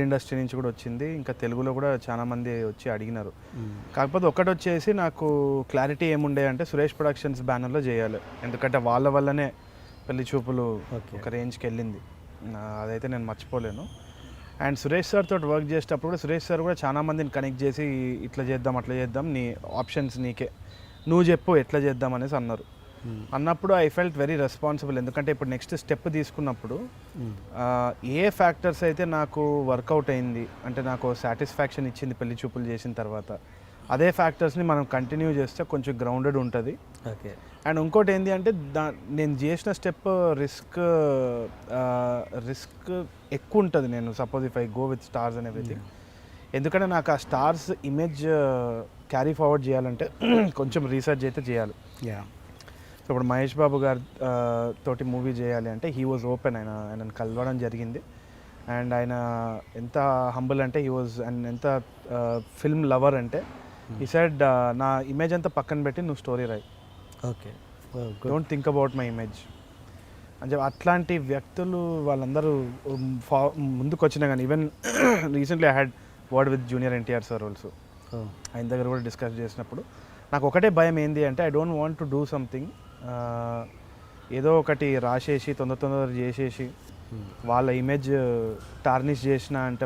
Tamil industry నుంచి కూడా వచ్చింది, ఇంకా తెలుగులో కూడా చాలామంది వచ్చి అడిగినారు. కాకపోతే ఒకటి వచ్చేసి నాకు క్లారిటీ ఏముండే అంటే సురేష్ ప్రొడక్షన్స్ బ్యానర్లో చేయాలి, ఎందుకంటే వాళ్ళ వల్లనే పెళ్లి చూపులు ఒక రేంజ్కి వెళ్ళింది. అదైతే నేను మర్చిపోలేను. అండ్ సురేష్ సార్ తోటి వర్క్ చేసేటప్పుడు కూడా సురేష్ సార్ కూడా చాలా మందిని కనెక్ట్ చేసి ఇట్లా చేద్దాం అట్లా చేద్దాం, నీ ఆప్షన్స్ నీకే, నువ్వు చెప్పు ఎట్లా చేద్దాం అనేసి అన్నారు. అన్నప్పుడు ఐ ఫెల్ట్ వెరీ రెస్పాన్సిబుల్, ఎందుకంటే ఇప్పుడు నెక్స్ట్ స్టెప్ తీసుకున్నప్పుడు ఏ ఫ్యాక్టర్స్ అయితే నాకు వర్కౌట్ అయింది అంటే నాకు సాటిస్ఫాక్షన్ ఇచ్చింది పెళ్లి చూపులు చేసిన తర్వాత, అదే ఫ్యాక్టర్స్ని మనం కంటిన్యూ చేస్తే కొంచెం గ్రౌండెడ్ ఉంటుంది. ఓకే. అండ్ ఇంకోటి ఏంటి అంటే నేను చేసిన స్టెప్ రిస్క్ ఎక్కువ ఉంటుంది. నేను suppose if I go with stars and everything, ఎందుకంటే నాకు ఆ స్టార్స్ ఇమేజ్ క్యారీ ఫార్వర్డ్ చేయాలంటే కొంచెం రీసెర్చ్ అయితే చేయాలి. సో ఇప్పుడు మహేష్ బాబు గారి తోటి మూవీ చేయాలి అంటే హీ వాజ్ ఓపెన్, ఆయనను కలవడం జరిగింది. అండ్ ఆయన ఎంత హంబుల్ అంటే హీ వాజ్, అండ్ ఎంత ఫిల్మ్ లవర్ అంటే ఈ సైడ్ నా ఇమేజ్ అంతా పక్కన పెట్టి నువ్వు స్టోరీ రాయి, okay, don't think about my image అని చెప్పి అట్లాంటి వ్యక్తులు వాళ్ళందరూ ముందుకు వచ్చినా కానీ even recently I had word with junior NTR sir also. ఆయన దగ్గర కూడా డిస్కస్ చేసినప్పుడు నాకు ఒకటే భయం ఏంది అంటే I don't want to do something, ఏదో ఒకటి రాసేసి తొందర చేసేసి వాళ్ళ ఇమేజ్ టార్నిష్ చేసిన అంటే